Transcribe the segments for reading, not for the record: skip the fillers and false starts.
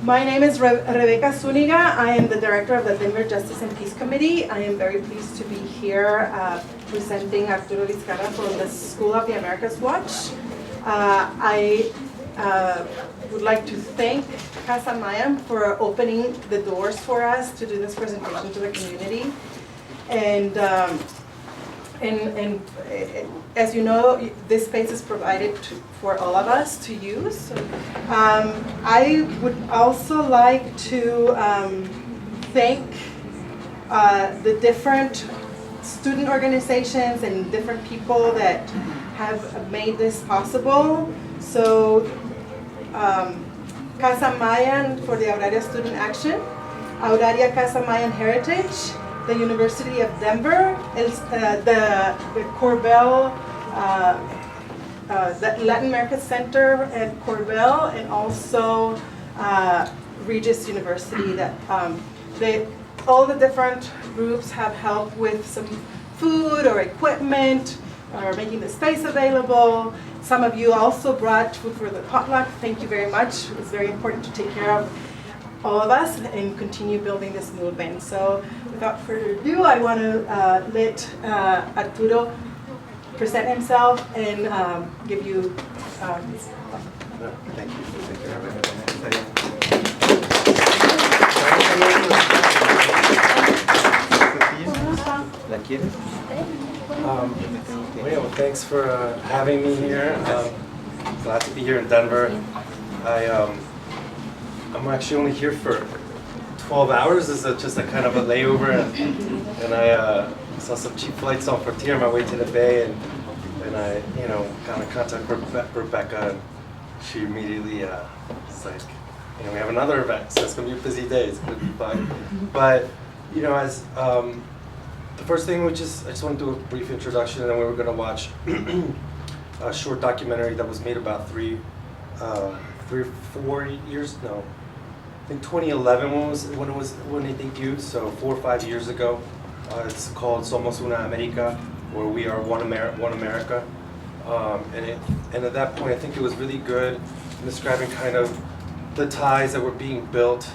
My name is Rebecca Zuniga. I am the director of the Denver Justice and Peace Committee. I am very pleased to be here presenting Arturo Vizcarra from the School of the Americas Watch. I would like to thank Casa Mayan for opening the doors for us to do this presentation to the community. And as you know, this space is provided for all of us to use. I would also like to thank the different student organizations and different people that have made this possible. So, Casa Mayan for the Auraria Student Action, Auraria Casa Mayan Heritage, the University of Denver, the Corbell, the Latin America Center at Corbell, and also Regis University. That all the different groups have helped with some food or equipment or making the space available. Some of you also brought food for the potluck. Thank you very much. It's very important to take care of all of us and continue building this movement. So without further ado, I want to let Arturo present himself and give you thank you. ¿La quieres? Well, thanks for having me here. Glad to be here in Denver. I'm actually only here for 12 hours. This is just a kind of a layover, and I saw some cheap flights on Frontier on my way to the Bay, and I, kind of contacted Rebecca, and she immediately was like, we have another event, so it's gonna be a busy day. It's gonna be fun. But as the first thing, I just want to do a brief introduction, and then we were gonna watch a short documentary that was made about 3 or 4 years. No, I think 2011 when it debuted, so 4 or 5 years ago. It's called Somos Una America, or We Are One America. And at that point, I think it was really good in describing kind of the ties that were being built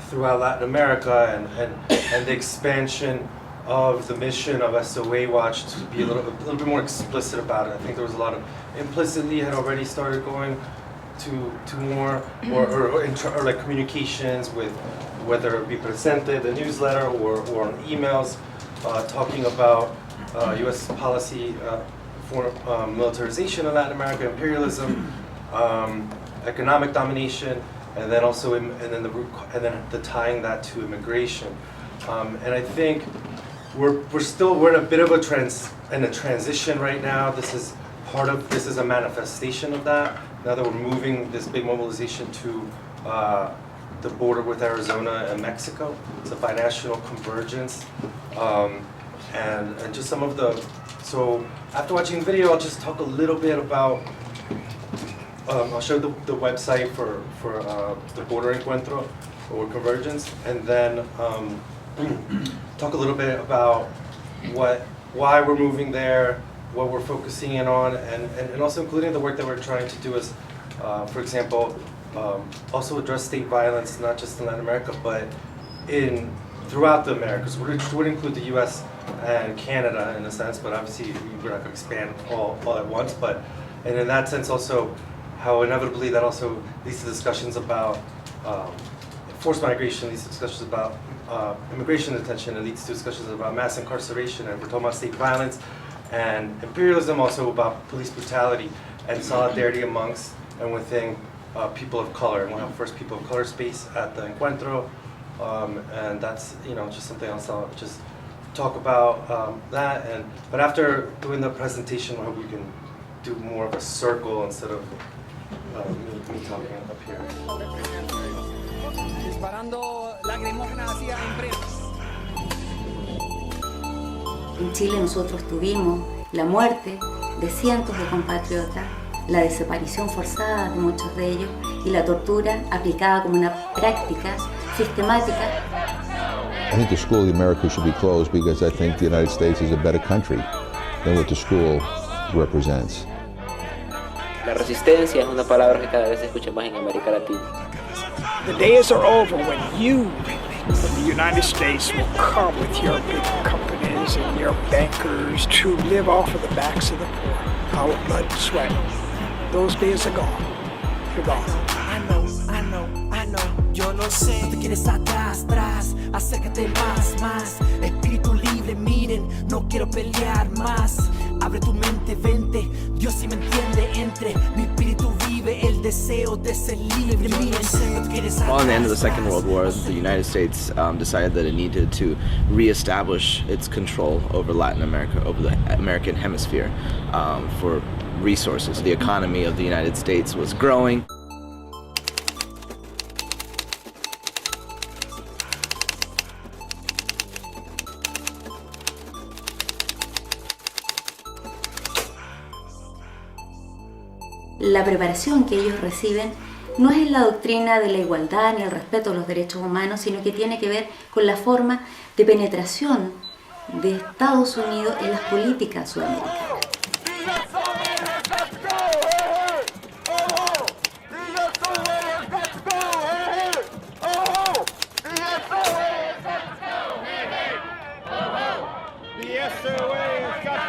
throughout Latin America, and the expansion of the mission of SOA Watch to be a little bit more explicit about it. I think there was a lot of implicitly had already started going to more or like communications with, whether it be presented, the newsletter, or on emails, talking about U.S. policy for militarization in Latin America, imperialism, economic domination, and then also and then the tying that to immigration. And I think we're in a bit of a transition right now. This is a manifestation of that. Now that we're moving this big mobilization to the border with Arizona and Mexico, it's a binational convergence, and just some of the. So after watching the video, I'll just talk a little bit about. I'll show the website for the border Encuentro or convergence, and then talk a little bit about why we're moving there, what we're focusing in on, and also including the work that we're trying to do is, for example, also address state violence, not just in Latin America, but throughout the Americas, which would include the U.S. and Canada in a sense, but obviously we're not going to expand all at once, and in that sense also, how inevitably that also leads to discussions about forced migration, leads to discussions about immigration detention, it leads to discussions about mass incarceration, and we're talking about state violence, and imperialism, also about police brutality, and solidarity amongst and within people of color. And we'll have first people of color space at the Encuentro, and that's just something else I'll just talk about that. But after doing the presentation, I hope we can do more of a circle instead of me talking up here. Disparando lacrimógenas hacia empresas. En Chile nosotros tuvimos la muerte de cientos de compatriotas, la desaparición forzada de muchos de ellos y la tortura aplicada como una práctica sistemática. I think the School of the Americas should be closed because I think the United States is a better country than what the school represents. La resistencia es una palabra que cada vez se escucha más en América Latina. The days are over when you from the United States will come with your big companies and your bankers to live off of the backs of the poor, our blood and sweat. Those days are gone. They're gone. I know. Yo no sé, te quieres atrás, acércate más. Espíritu libre, miren, no quiero pelear más. Abre tu mente, vente, Dios sí me entiende. Entre mi espíritu vive el deseo de ser libre, miren, no te quieres atrás. Following the end of the Second World War, the United States decided that it needed to reestablish its control over Latin America, over the American hemisphere, for resources. The economy of the United States was growing. La preparación que ellos reciben no es en la doctrina de la igualdad ni el respeto a los derechos humanos, sino que tiene que ver con la forma de penetración de Estados Unidos en las políticas sudamericanas.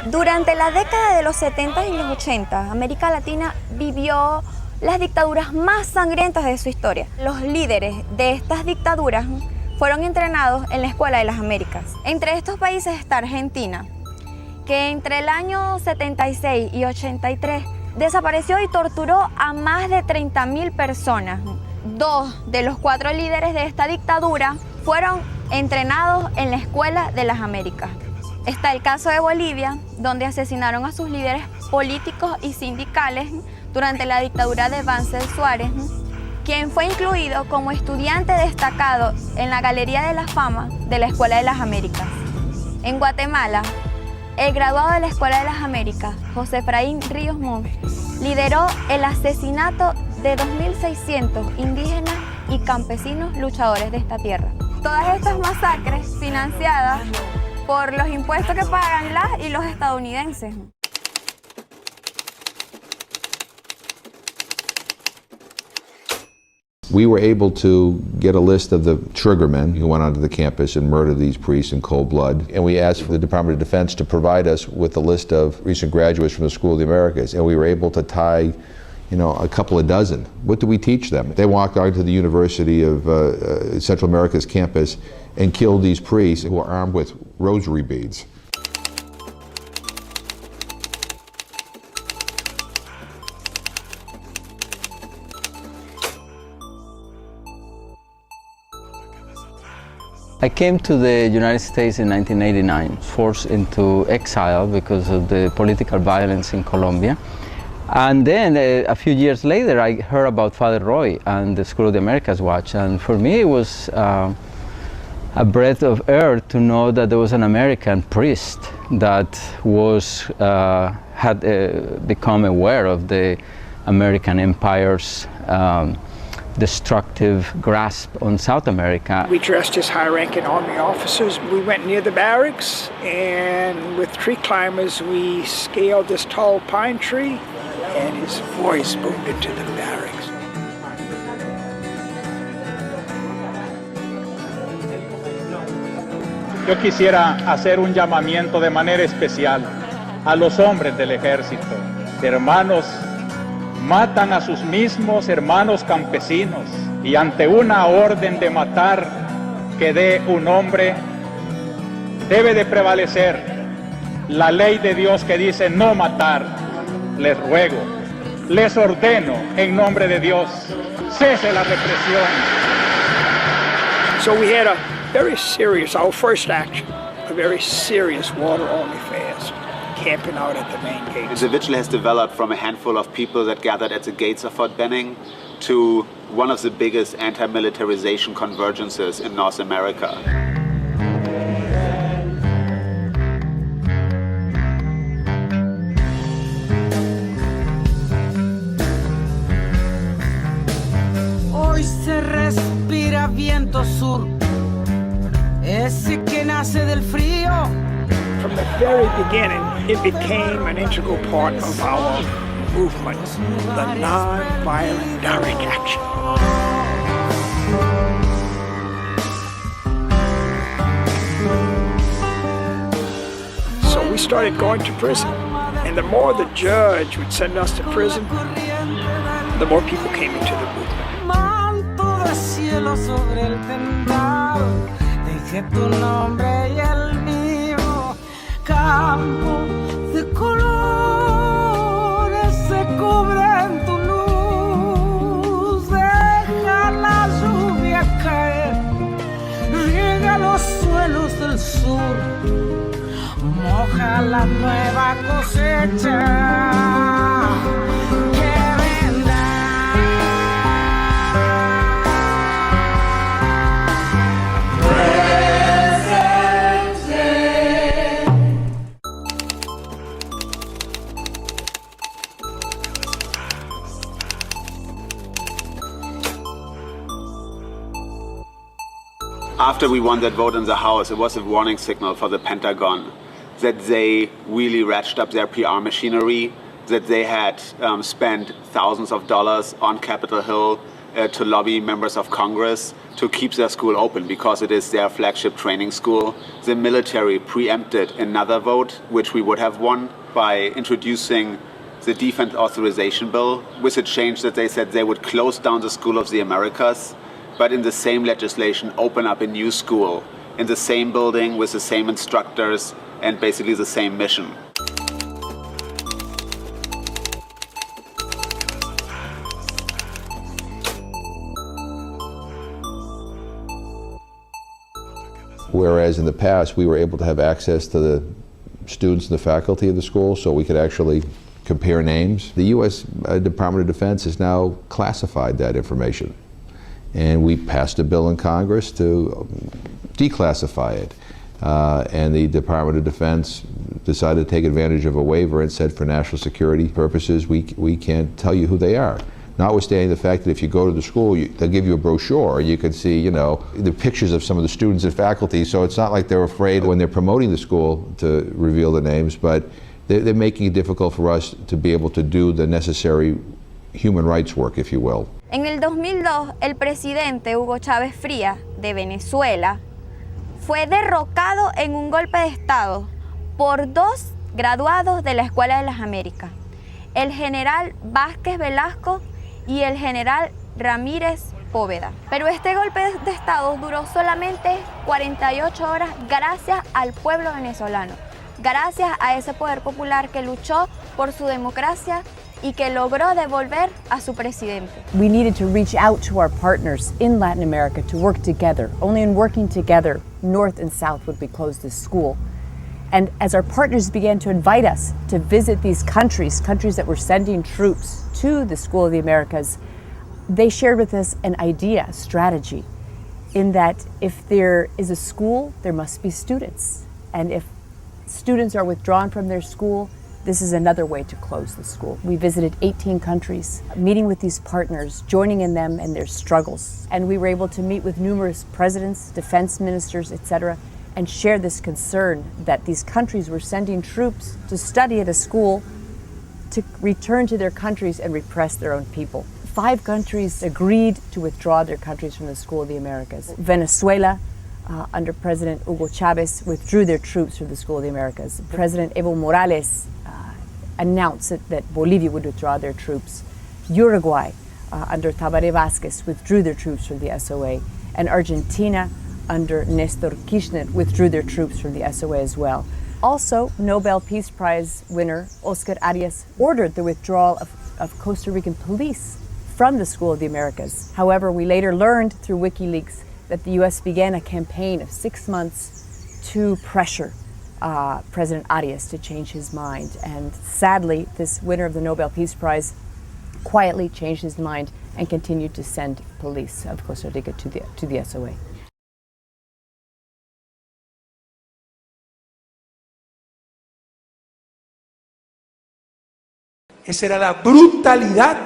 Durante la década de los 70 y los 80, América Latina vivió las dictaduras más sangrientas de su historia. Los líderes de estas dictaduras fueron entrenados en la Escuela de las Américas. Entre estos países está Argentina, que entre el año 76 y 83 desapareció y torturó a más de 30.000 personas. 2 de los 4 líderes de esta dictadura fueron entrenados en la Escuela de las Américas. Está el caso de Bolivia, donde asesinaron a sus líderes políticos y sindicales durante la dictadura de Banzer Suárez, quien fue incluido como estudiante destacado en la Galería de la Fama de la Escuela de las Américas. En Guatemala, el graduado de la Escuela de las Américas, José Efraín Ríos Montt, lideró el asesinato de 2.600 indígenas y campesinos luchadores de esta tierra. Todas estas masacres financiadas por los impuestos que pagan las y los estadounidenses. We were able to get a list of the triggermen who went onto the campus and murdered these priests in cold blood. And we asked for the Department of Defense to provide us with a list of recent graduates from the School of the Americas. And we were able to tie, a couple of dozen. What do we teach them? They walked onto the University of Central America's campus and killed these priests who were armed with rosary beads. I came to the United States in 1989, forced into exile because of the political violence in Colombia. And then a few years later, I heard about Father Roy and the School of the Americas Watch. And for me, it was a breath of air to know that there was an American priest that had become aware of the American empire's destructive grasp on South America. We dressed as high-ranking Army officers. We went near the barracks, and with tree climbers, we scaled this tall pine tree, and his voice boomed into the barracks. Yo quisiera hacer un llamamiento de manera especial a los hombres del ejército. Hermanos, matan a sus mismos hermanos campesinos y ante una orden de matar que dé un hombre, debe de prevalecer la ley de Dios que dice no matar. Les ruego, les ordeno en nombre de Dios, cese la represión. So we had a very serious, our first action, a very serious water-only fast, camping out at the main gates. The vigil has developed from a handful of people that gathered at the gates of Fort Benning to one of the biggest anti-militarization convergences in North America. Hoy se respira viento sur, ese que nace del frío. From the very beginning, it became an integral part of our movement, the non-violent direct action. So we started going to prison, and the more the judge would send us to prison, the more people came into the movement. Manto de cielo sobre el tendal, dejé tu nombre y el mío, campo de colores se cubren tu luz, deja la lluvia caer, riega los suelos del sur, moja la nueva cosecha. After we won that vote in the House, it was a warning signal for the Pentagon that they really ratcheted up their PR machinery, that they had spent thousands of dollars on Capitol Hill to lobby members of Congress to keep their school open because it is their flagship training school. The military preempted another vote, which we would have won, by introducing the Defense Authorization Bill with a change that they said they would close down the School of the Americas, but in the same legislation open up a new school in the same building with the same instructors and basically the same mission. Whereas in the past we were able to have access to the students and the faculty of the school so we could actually compare names. The U.S. Department of Defense has now classified that information. And we passed a bill in Congress to declassify it. And the Department of Defense decided to take advantage of a waiver and said for national security purposes we can't tell you who they are. Notwithstanding the fact that if you go to the school, they'll give you a brochure. You can see, you know, the pictures of some of the students and faculty. So it's not like they're afraid when they're promoting the school to reveal the names, but they're making it difficult for us to be able to do the necessary human rights work, if you will. En el 2002, el presidente Hugo Chávez Frías de Venezuela fue derrocado en un golpe de Estado por dos graduados de la Escuela de las Américas, el general Vázquez Velasco y el general Ramírez Póveda. Pero este golpe de Estado duró solamente 48 horas gracias al pueblo venezolano, gracias a ese poder popular que luchó por su democracia y que logró devolver a su presidente. We needed to reach out to our partners in Latin America to work together. Only in working together, North and South would be closed as school. And as our partners began to invite us to visit these countries that were sending troops to the School of the Americas, they shared with us an idea, a strategy, in that if there is a school, there must be students. And if students are withdrawn from their school, this is another way to close the school. We visited 18 countries, meeting with these partners, joining in them and their struggles. And we were able to meet with numerous presidents, defense ministers, etc., and share this concern that these countries were sending troops to study at a school to return to their countries and repress their own people. 5 countries agreed to withdraw their countries from the School of the Americas. Venezuela, under President Hugo Chavez, withdrew their troops from the School of the Americas. President Evo Morales announced that Bolivia would withdraw their troops. Uruguay, under Tabaré Vázquez, withdrew their troops from the SOA. And Argentina, under Néstor Kirchner, withdrew their troops from the SOA as well. Also, Nobel Peace Prize winner Oscar Arias ordered the withdrawal of Costa Rican police from the School of the Americas. However, we later learned through WikiLeaks that the US began a campaign of 6 months to pressure President Arias to change his mind. And sadly, this winner of the Nobel Peace Prize quietly changed his mind and continued to send police of Costa Rica to the SOA. Esa era la brutalidad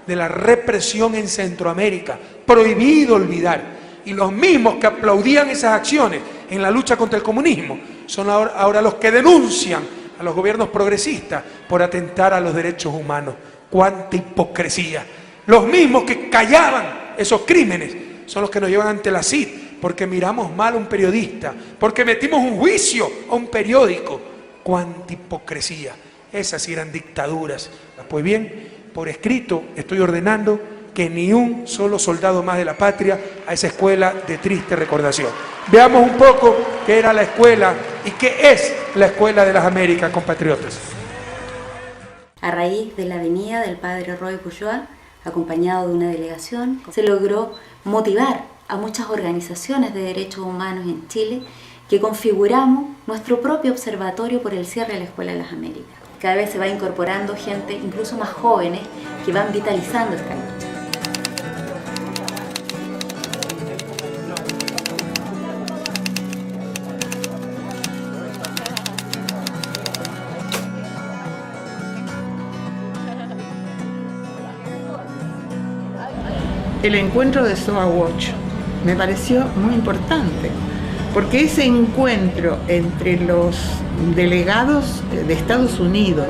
de la represión en Centroamérica, prohibido olvidar. Y los mismos que aplaudían esas acciones en la lucha contra el comunismo son ahora los que denuncian a los gobiernos progresistas por atentar a los derechos humanos. ¡Cuánta hipocresía! Los mismos que callaban esos crímenes son los que nos llevan ante la CID, porque miramos mal a un periodista, porque metimos un juicio a un periódico. ¡Cuánta hipocresía! Esas sí eran dictaduras. Pues bien, por escrito estoy ordenando que ni un solo soldado más de la patria a esa escuela de triste recordación. Veamos un poco qué era la escuela y qué es la Escuela de las Américas, compatriotas. A raíz de la venida del padre Roy Bourgeois, acompañado de una delegación, se logró motivar a muchas organizaciones de derechos humanos en Chile que configuramos nuestro propio observatorio por el cierre de la Escuela de las Américas. Cada vez se va incorporando gente, incluso más jóvenes, que van vitalizando esta lucha. El encuentro de SOA Watch me pareció muy importante, porque ese encuentro entre los delegados de Estados Unidos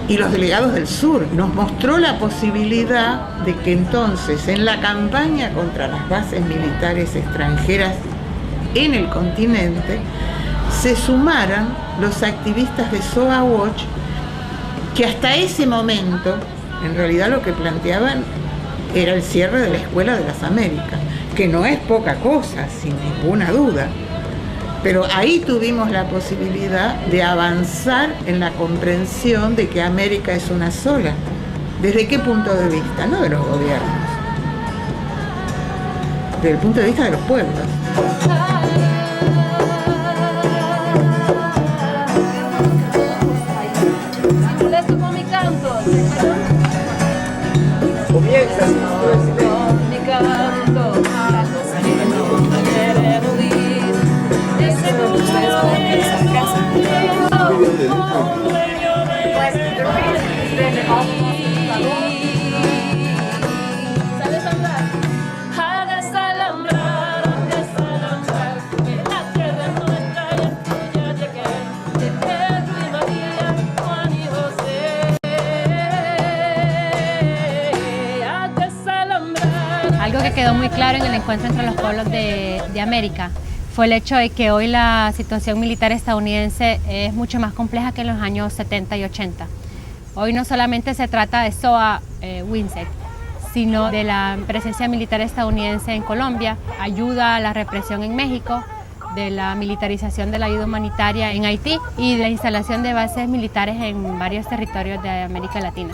y los delegados del sur nos mostró la posibilidad de que entonces en la campaña contra las bases militares extranjeras en el continente se sumaran los activistas de SOA Watch, que hasta ese momento en realidad lo que planteaban era el cierre de la Escuela de las Américas, que no es poca cosa, sin ninguna duda. Pero ahí tuvimos la posibilidad de avanzar en la comprensión de que América es una sola. ¿Desde qué punto de vista? No de los gobiernos. Desde el punto de vista de los pueblos. Con mi canto. Comienza Con mi canto. ¿Sabes hablar? Hagas alambrar, que la tierra es nuestra y es tuya llegué. De Pedro y María, Juan y José. Hagas alambrar. Algo que quedó muy claro en el encuentro entre los pueblos de América fue el hecho de que hoy la situación militar estadounidense es mucho más compleja que en los años 70 y 80. Hoy no solamente se trata de SOA WINSEC, sino de la presencia militar estadounidense en Colombia, ayuda a la represión en México, de la militarización de la ayuda humanitaria en Haití y de la instalación de bases militares en varios territorios de América Latina.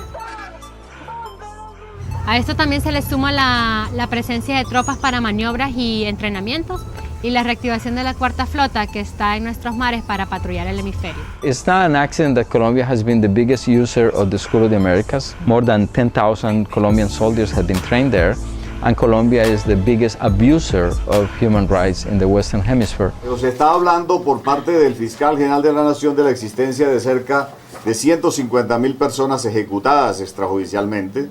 A esto también se le suma la presencia de tropas para maniobras y entrenamientos y la reactivación de la cuarta flota que está en nuestros mares para patrullar el hemisferio. It's not an accident that Colombia has been the biggest user of the School of the Americas. More than 10,000 Colombian soldiers have been trained there, and Colombia is the biggest abuser of human rights in the Western Hemisphere. Se está hablando por parte del fiscal general de la Nación de la existencia de cerca de 150,000 personas ejecutadas extrajudicialmente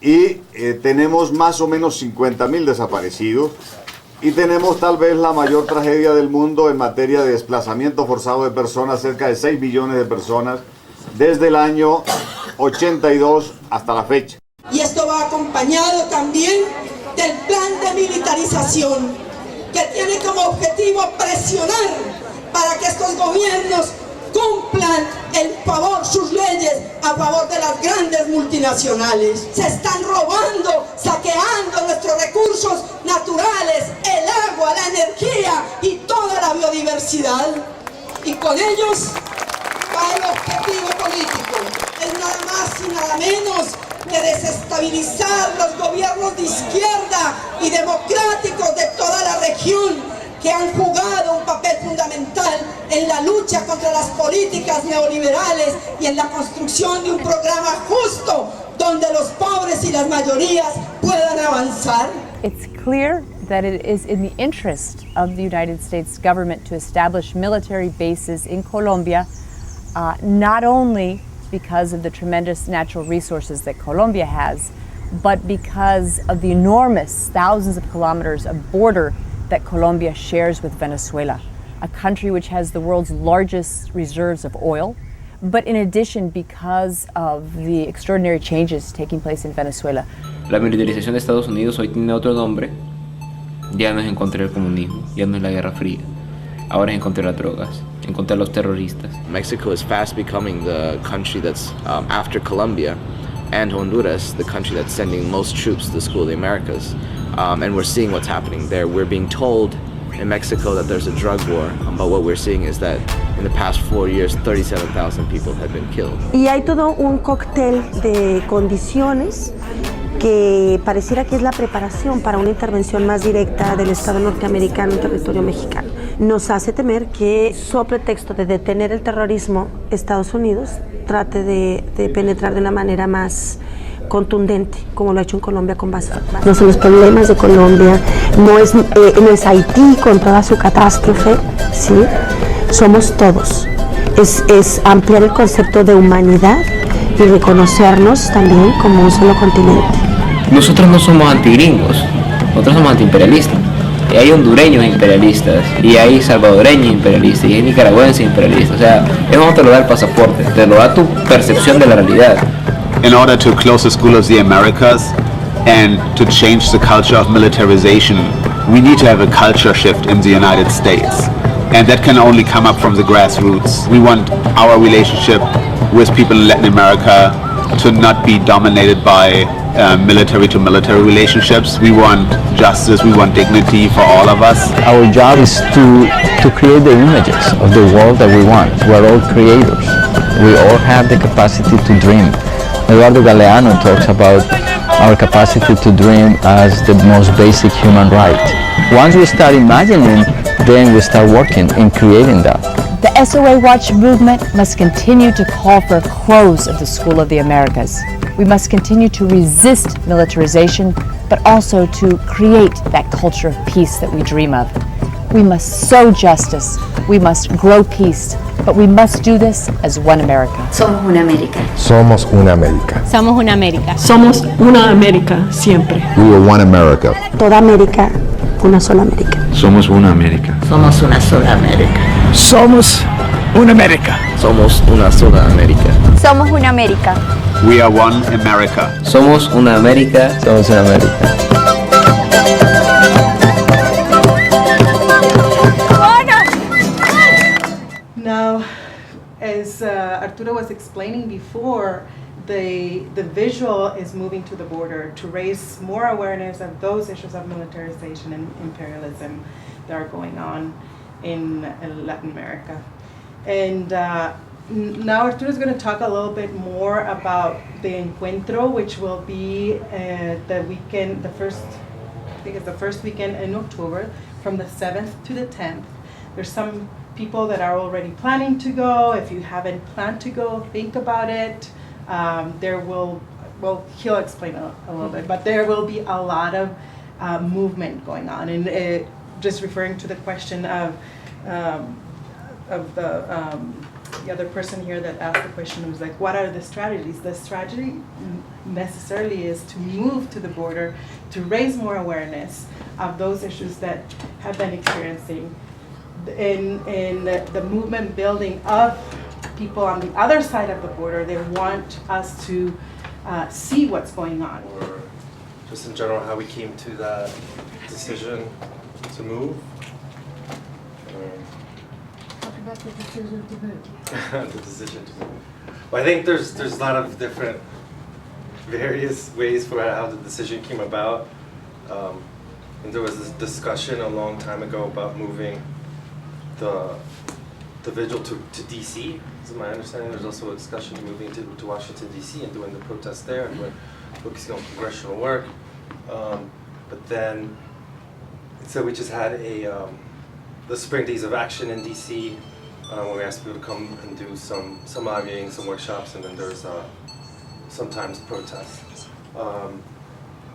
y tenemos más o menos 50,000 desaparecidos. Y tenemos tal vez la mayor tragedia del mundo en materia de desplazamiento forzado de personas, cerca de 6 millones de personas, desde el año 82 hasta la fecha. Y esto va acompañado también del plan de militarización, que tiene como objetivo presionar para que estos gobiernos cumplan sus leyes a favor de las grandes multinacionales. Se están robando, saqueando nuestros recursos naturales, el agua, la energía y toda la biodiversidad. Y con ellos va el objetivo político. Es nada más y nada menos que desestabilizar los gobiernos de izquierda y democráticos de toda la región, que han jugado un papel fundamental en la lucha contra las políticas neoliberales y en la construcción de un programa justo donde los pobres y las mayorías puedan avanzar. It's clear that it is in the interest of the United States government to establish military bases in Colombia, not only because of the tremendous natural resources that Colombia has, but because of the enormous thousands of kilometers of border that Colombia shares with Venezuela, a country which has the world's largest reserves of oil, But in addition, because of the extraordinary changes taking place in Venezuela, La militarización de Estados Unidos hoy tiene otro nombre. Ya no es en contra del comunismo, ya no es la Guerra Fría. Ahora es en contra de las drogas, en contra de los terroristas. Mexico is fast becoming the country that's, after Colombia and Honduras, the country that's sending most troops to the School of the Americas. And we're seeing what's happening there. We're being told in Mexico that there's a drug war, but what we're seeing is that in the past 4 years, 37,000 people have been killed. Y hay todo un cóctel de condiciones que pareciera que es la preparación para una intervención más directa del Estado norteamericano en territorio mexicano. Nos hace temer que, sobre pretexto de detener el terrorismo, Estados Unidos trate de penetrar de una manera más contundente, como lo ha hecho en Colombia con base. No son los problemas de Colombia, no es Haití con toda su catástrofe, ¿sí? Somos todos. Es ampliar el concepto de humanidad y reconocernos también como un solo continente. Nosotros no somos antigringos, nosotros somos antiimperialistas. Y hay hondureños imperialistas, y hay salvadoreños imperialistas, y hay nicaragüenses imperialistas. O sea, eso no te lo da el pasaporte, te lo da tu percepción de la realidad. In order to close the School of the Americas and to change the culture of militarization, we need to have a culture shift in the United States. And that can only come up from the grassroots. We want our relationship with people in Latin America to not be dominated by military-to-military relationships. We want justice, we want dignity for all of us. Our job is to create the images of the world that we want. We're all creators. We all have the capacity to dream. Eduardo Galeano talks about our capacity to dream as the most basic human right. Once we start imagining, then we start working in creating that. the SOA Watch movement must continue to call for a close of the School of the Americas. We must continue to resist militarization, but also to create that culture of peace that we dream of. We must sow justice, we must grow peace, but we must do this as one America. Somos una América. Somos una América. Somos una América. Somos una América siempre. We are one America. Toda América, una sola América. Somos una América. Somos una sola América. Somos una América. Somos una sola América. Somos una América. We are one America. Somos una América. Somos una América. Now, as Arturo was explaining before, the visual is moving to the border to raise more awareness of those issues of militarization and imperialism that are going on in Latin America. And now Arturo is going to talk a little bit more about the Encuentro, which will be the weekend, I think it's the first weekend in October, from the 7th to the 10th. There's some people that are already planning to go. If you haven't planned to go, think about it. He'll explain a little bit, but there will be a lot of movement going on. And just referring to the question of the other person here that asked the question, was like, what are the strategies? The strategy necessarily is to move to the border, to raise more awareness of those issues that have been experiencing in the movement building of people on the other side of the border. They want us to see what's going on. Or just in general, how we came to that decision to move. Talk about the decision to move. The decision to move. Well, I think there's a lot of different, various ways for how the decision came about. And there was this discussion a long time ago about moving the vigil to DC, is my understanding. There's also a discussion of moving to Washington DC and doing the protests there and focusing on congressional work. But then, so we just had the Spring Days of Action in DC, where we asked people to come and do some lobbying, some workshops, and then there's sometimes protests.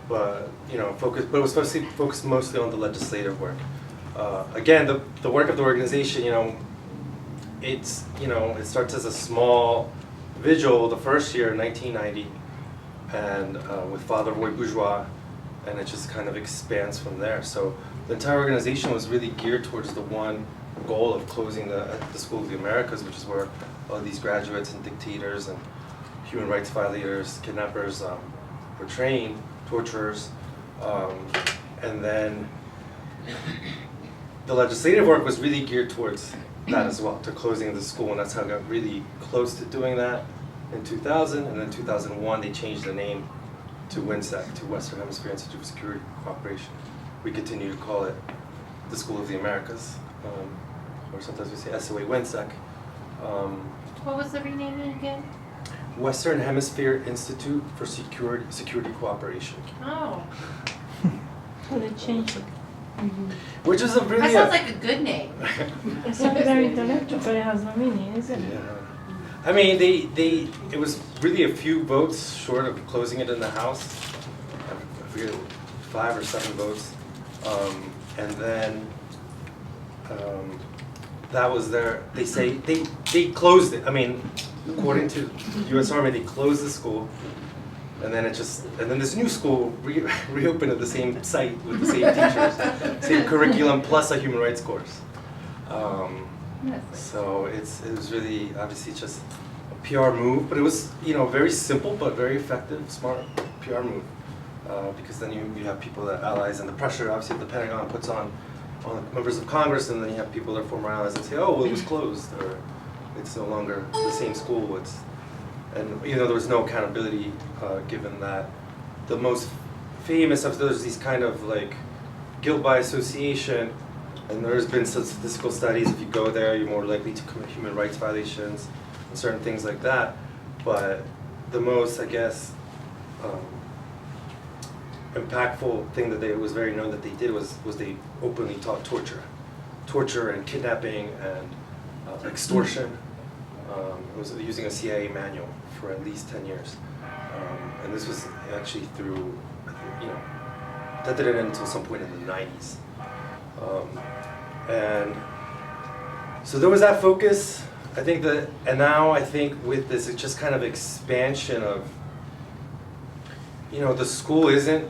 But it was focused mostly on the legislative work. Again, the work of the organization, it starts as a small vigil the first year in 1990, and with Father Roy Bourgeois and it just kind of expands from there. So the entire organization was really geared towards the one goal of closing the School of the Americas, which is where all these graduates and dictators and human rights violators, kidnappers were trained, torturers, and then the legislative work was really geared towards that as well, to closing the school, and that's how I got really close to doing that in 2000, and then 2001 they changed the name to WINSEC, to Western Hemisphere Institute for Security Cooperation. We continue to call it the School of the Americas, or sometimes we say SOA WINSEC. What was the renaming again? Western Hemisphere Institute for Security Cooperation. Oh. So they changed it. Which is a really... That sounds like a good name. It's not very intellectual, but it has no meaning, is it? Yeah. I mean, it was really a few votes short of closing it in the House. I forget, 5 or 7 votes. And then that was they say, they closed it. I mean, according to the U.S. Army, they closed the school. And then this new school reopened at the same site with the same teachers, same curriculum, plus a human rights course. So it was really, obviously, just a PR move, but it was, very simple but very effective, smart PR move. Because then you have people that allies, and the pressure, obviously, the Pentagon puts on members of Congress, and then you have people that are former allies that say, oh, well, it was closed, or it's no longer the same school. And there was no accountability, given that the most famous of those, these kind of like guilt by association, and there's been statistical studies, if you go there, you're more likely to commit human rights violations and certain things like that. But the most, I guess, impactful thing that it was very known that they did was they openly taught torture and kidnapping and extortion. It was using a CIA manual for at least 10 years. And this was actually through, that didn't end until some point in the 90s. And so there was that focus. I think and now I think with this, it's just kind of expansion of, the school isn't,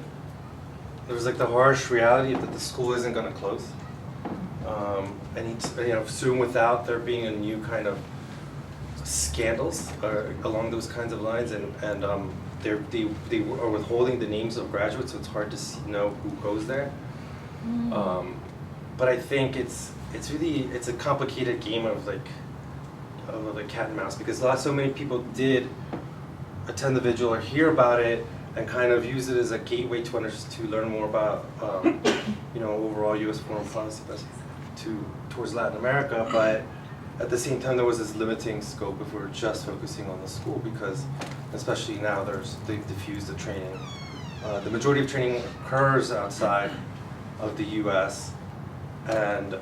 there was like the harsh reality that the school isn't going to close. And soon without there being a new kind of scandals along those kinds of lines, and they are withholding the names of graduates, so it's hard to know who goes there. But I think it's a complicated game of a cat and mouse, because so many people did attend the vigil or hear about it and kind of use it as a gateway to learn more about overall U.S. foreign policy towards Latin America, but at the same time, there was this limiting scope if we were just focusing on the school, because especially now they've diffused the training. The majority of training occurs outside of the U.S. And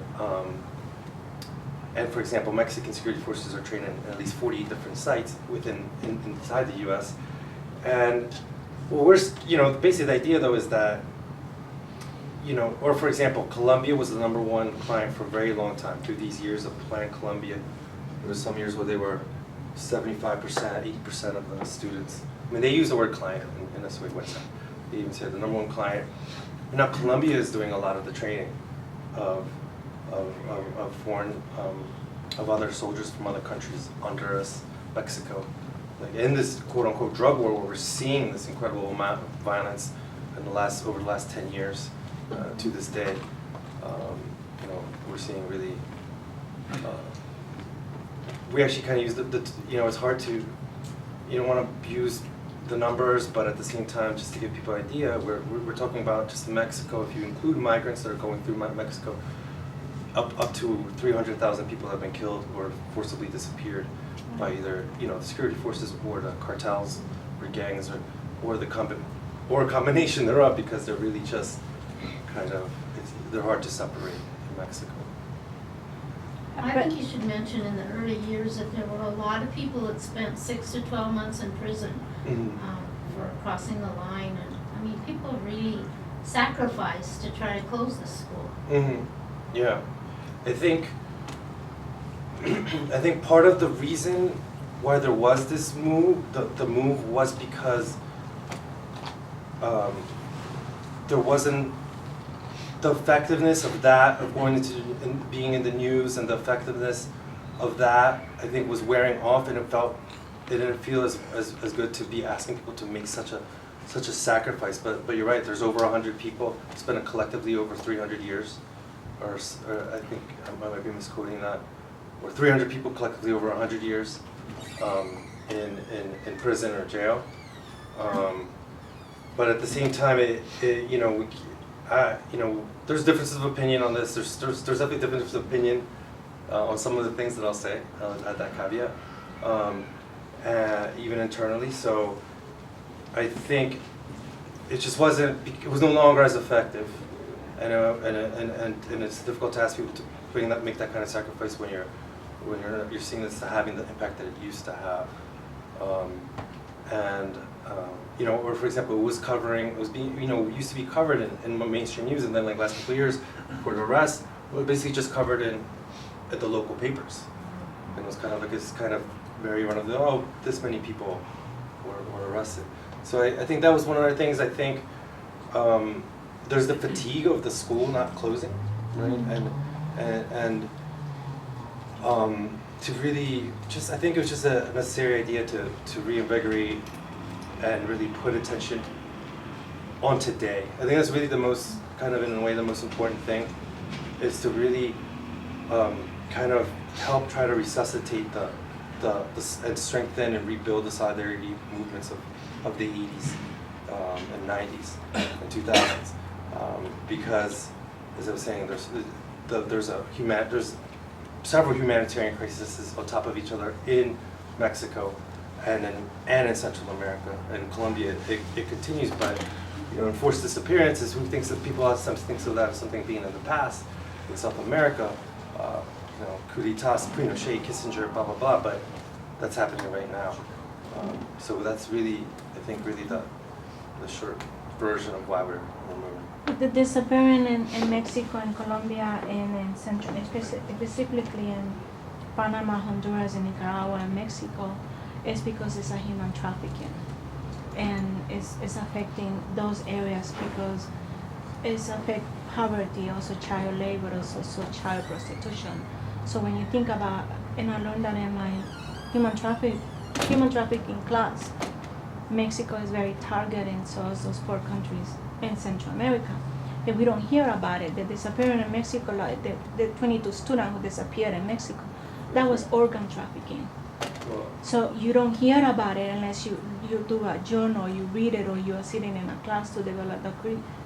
for example, Mexican security forces are trained in at least 48 different sites inside the U.S. And basically the idea though is that, or for example, Colombia was the '1 client for a very long time through these years of Plan Colombia. There were some years where they were 75%, 80% of the students. I mean, they use the word client in this way. They even said the #1 client. And now Colombia is doing a lot of the training of foreign, of other soldiers from other countries, Honduras, Mexico. Like in this quote-unquote drug war, where we're seeing this incredible amount of violence over the last 10 years. To this day, we're seeing really. We actually kind of use it's hard to, you don't want to abuse the numbers, but at the same time, just to give people an idea, we're talking about just in Mexico. If you include migrants that are going through Mexico, up to 300,000 people have been killed or forcibly disappeared by either the security forces or the cartels or gangs or a combination thereof, because they're really just. They're hard to separate in Mexico. I think you should mention in the early years that there were a lot of people that spent 6 to 12 months in prison for crossing the line, and I mean, people really sacrificed to try to close the school. Yeah, I think part of the reason why there was this move, the move was because there wasn't the effectiveness of that, of going into and being in the news, and the effectiveness of that, I think, was wearing off, and it didn't feel as good to be asking people to make such a sacrifice. But you're right. There's over 100 people. It's been collectively over 300 years, or I think I might be misquoting that, or 300 people collectively over 100 years in prison or jail. But at the same time, there's differences of opinion on this. There's definitely differences of opinion on some of the things that I'll say. I'll add that caveat, even internally. So I think it just wasn't. It was no longer as effective, and it's difficult to ask people to make that kind of sacrifice when you're seeing this having the impact that it used to have. Or for example, it used to be covered in mainstream news, and then like last couple of years, for the arrest, it was basically just covered at the local papers. And it was kind of like this kind of very run of the, this many people were arrested. So I think that was one of the things. I think there's the fatigue of the school not closing, right? And to really I think it was just a necessary idea to reinvigorate and really put attention on today. I think that's really the most, kind of in a way, the most important thing, is to really kind of help try to resuscitate and strengthen and rebuild the solidarity movements of the 80s and 90s and 2000s. Because, as I was saying, there's several humanitarian crises on top of each other in Mexico and in Central America. And in Colombia, it continues, but enforced disappearances, who thinks that people sometimes thinks of that as something being in the past. In South America, coup d'etats, Pinochet, Kissinger, blah, blah, blah, but that's happening right now. So that's really, I think, really the short version of why we're moving. The disappearing in Mexico and Colombia and in Central, specifically in Panama, Honduras, and Nicaragua and Mexico, is because it's a human trafficking. And it's affecting those areas because it's affect poverty, also child labor, also child prostitution. So when you think about, and I learned that in my human trafficking class, Mexico is very targeting, so is those poor countries in Central America. If we don't hear about it, the disappearance in Mexico, like the 22 students who disappeared in Mexico, that was organ trafficking. So you don't hear about it unless you do a journal, you read it, or you are sitting in a class to develop the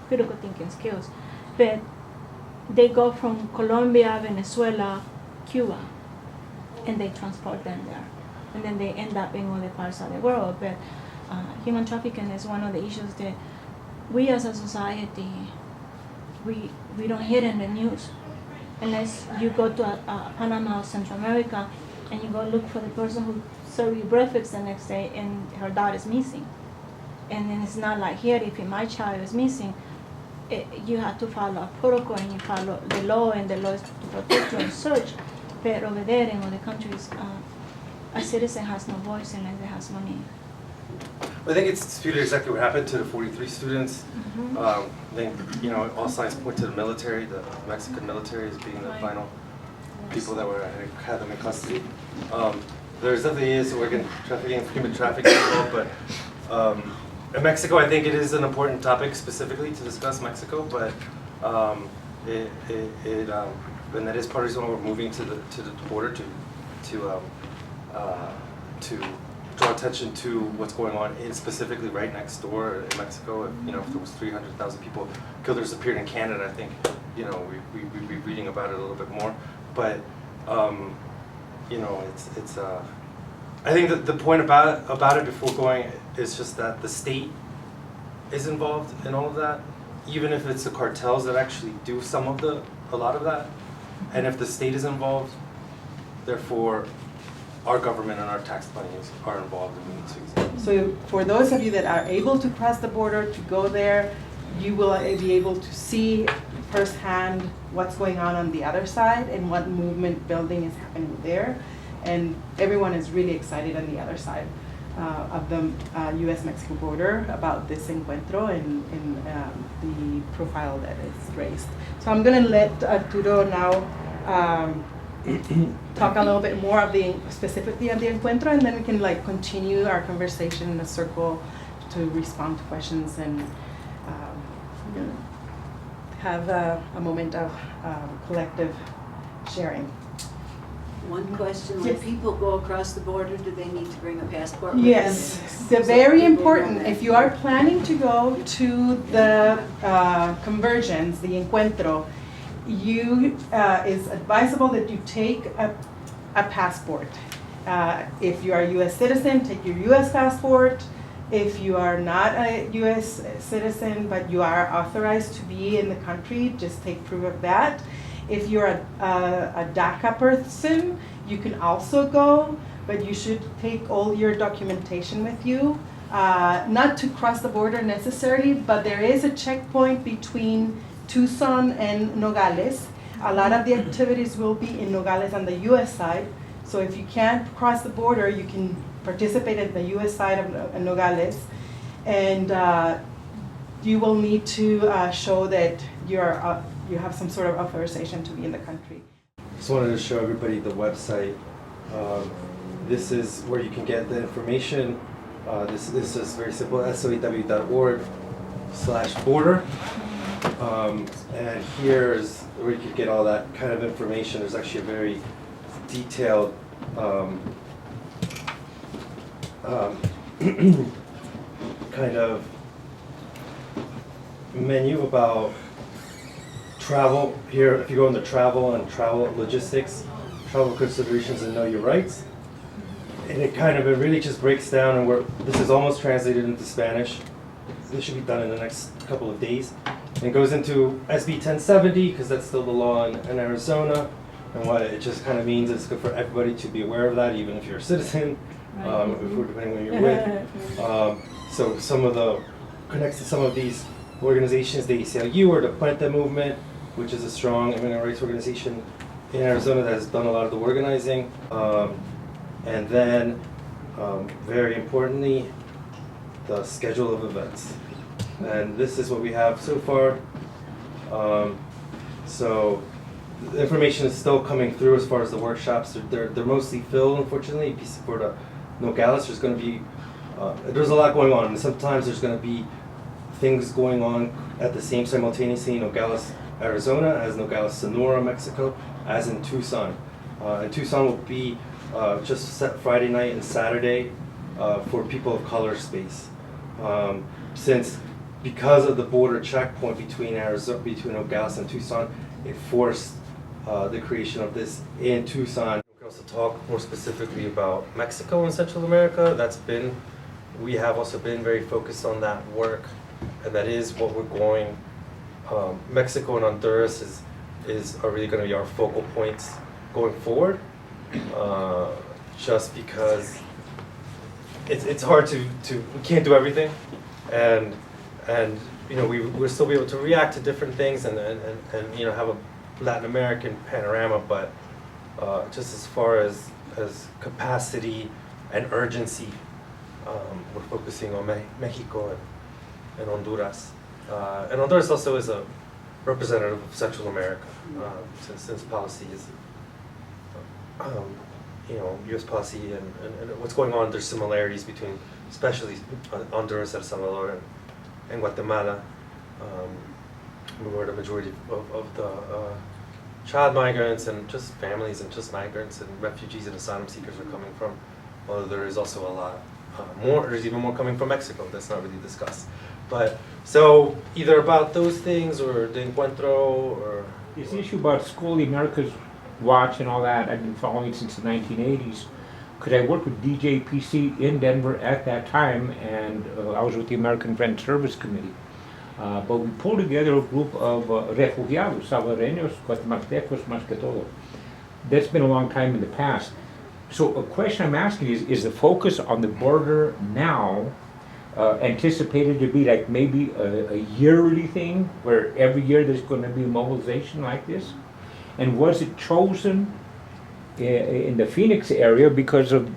critical thinking skills. But they go from Colombia, Venezuela, Cuba, and they transport them there. And then they end up in other parts of the world. But human trafficking is one of the issues that we as a society, we don't hear in the news. Unless you go to Panama or Central America and you go look for the person who served you breakfast the next day and her daughter is missing. And then it's not like here, if my child is missing, you have to follow a protocol and you follow the law, and the law is to protect you and search. But over there in other countries, a citizen has no voice unless they has money. I think it's disputed exactly what happened to the 43 students. Mm-hmm. I think, all signs point to the military, the Mexican military, as being the final people that had them in custody. There's definitely is organ trafficking, human trafficking involved, but in Mexico, I think it is an important topic specifically to discuss Mexico, but and that is part of the reason why we're moving to the border to draw attention to what's going on specifically right next door in Mexico. If there was 300,000 people killed or disappeared in Canada, I think we'd be reading about it a little bit more. But it's I think that the point about it before going is just that the state is involved in all of that, even if it's the cartels that actually do a lot of that, and if the state is involved, therefore our government and our tax money are involved in these things. So for those of you that are able to cross the border to go there, you will be able to see firsthand what's going on the other side and what movement building is happening there. And everyone is really excited on the other side. of the U.S.-Mexico border about this Encuentro and the profile that is raised. So I'm going to let Arturo now talk a little bit more of specifically of the Encuentro, and then we can continue our conversation in a circle to respond to questions and have a moment of collective sharing. One question, when people go across the border, do they need to bring a passport with Yes, them? they're very important. If you are planning to go to the conversions, the Encuentro, it's advisable that you take a passport. If you are a U.S. citizen, take your U.S. passport. If you are not a U.S. citizen, but you are authorized to be in the country, just take proof of that. If you're a DACA person, you can also go, but you should take all your documentation with you. Not to cross the border necessarily, but there is a checkpoint between Tucson and Nogales. A lot of the activities will be in Nogales on the U.S. side. So if you can't cross the border, you can participate in the U.S. side of Nogales. And you will need to show that you have some sort of authorization to be in the country. Just wanted to show everybody the website. This is where you can get the information. This is very simple, soaw.org/border. And here's where you can get all that kind of information. There's actually a very detailed kind of menu about travel here. If you go into travel and travel logistics, travel considerations and know your rights, and it really just breaks down, and this is almost translated into Spanish. This should be done in the next couple of days. And goes into SB 1070 because that's still the law in Arizona, and what it just kind of means is good for everybody to be aware of that, even if you're a citizen, depending on who you're with. So connects to some of these organizations, the ACLU or the Puente Movement, which is a strong immigrant rights organization in Arizona that has done a lot of the organizing. And then, very importantly, the schedule of events. And this is what we have so far. So the information is still coming through as far as the workshops. They're mostly filled, unfortunately. For the Nogales, there's going to be, there's a lot going on. And sometimes there's going to be things going on at the same simultaneously in Nogales, Arizona, as Nogales, Sonora, Mexico, as in Tucson. And Tucson will be just set Friday night and Saturday for people of color space. Because of the border checkpoint between Nogales and Tucson, it forced the creation of this in Tucson. We can also talk more specifically about Mexico and Central America. We have also been very focused on that work, and that is what we're going. Mexico and Honduras are really going to be our focal points going forward, just because it's hard to we can't do everything, and we'll still be able to react to different things and have a Latin American panorama, but just as far as capacity and urgency, we're focusing on Mexico and Honduras. And Honduras also is a representative of Central America, since policy is, U.S. policy and what's going on. There's similarities between, especially Honduras, El Salvador, and Guatemala, where the majority of the child migrants and just families and just migrants and refugees and asylum seekers are coming from. Although there is also a lot more, there's even more coming from Mexico that's not really discussed. But so either about those things or the Encuentro or this issue about School of the Americas Watch and all that, I've been following since the 1980s. Because I worked with DJPC in Denver at that time, and I was with the American Friends Service Committee. But we pulled together a group of refugiados, salvadoreños, guatemaltecos, más que todo. That's been a long time in the past. So a question I'm asking is the focus on the border now anticipated to be like maybe a yearly thing, where every year there's going to be a mobilization like this? And was it chosen in the Phoenix area because of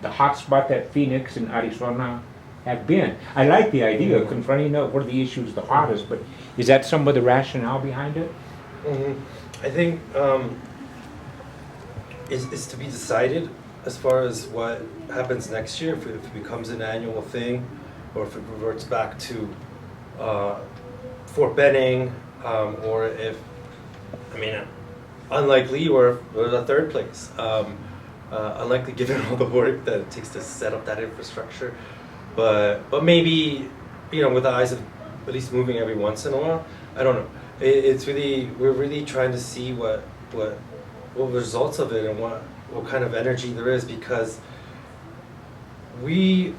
the hot spot that Phoenix and Arizona have been. I like the idea of confronting where the issue is the hottest, but is that some of the rationale behind it? I think it's to be decided as far as what happens next year, if it becomes an annual thing, or if it reverts back to Fort Benning, or if, I mean, unlikely, or the third place. Unlikely given all the work that it takes to set up that infrastructure, but maybe, you know, with the eyes of at least moving every once in a while. I don't know. We're really trying to see what results of it and what kind of energy there is, because we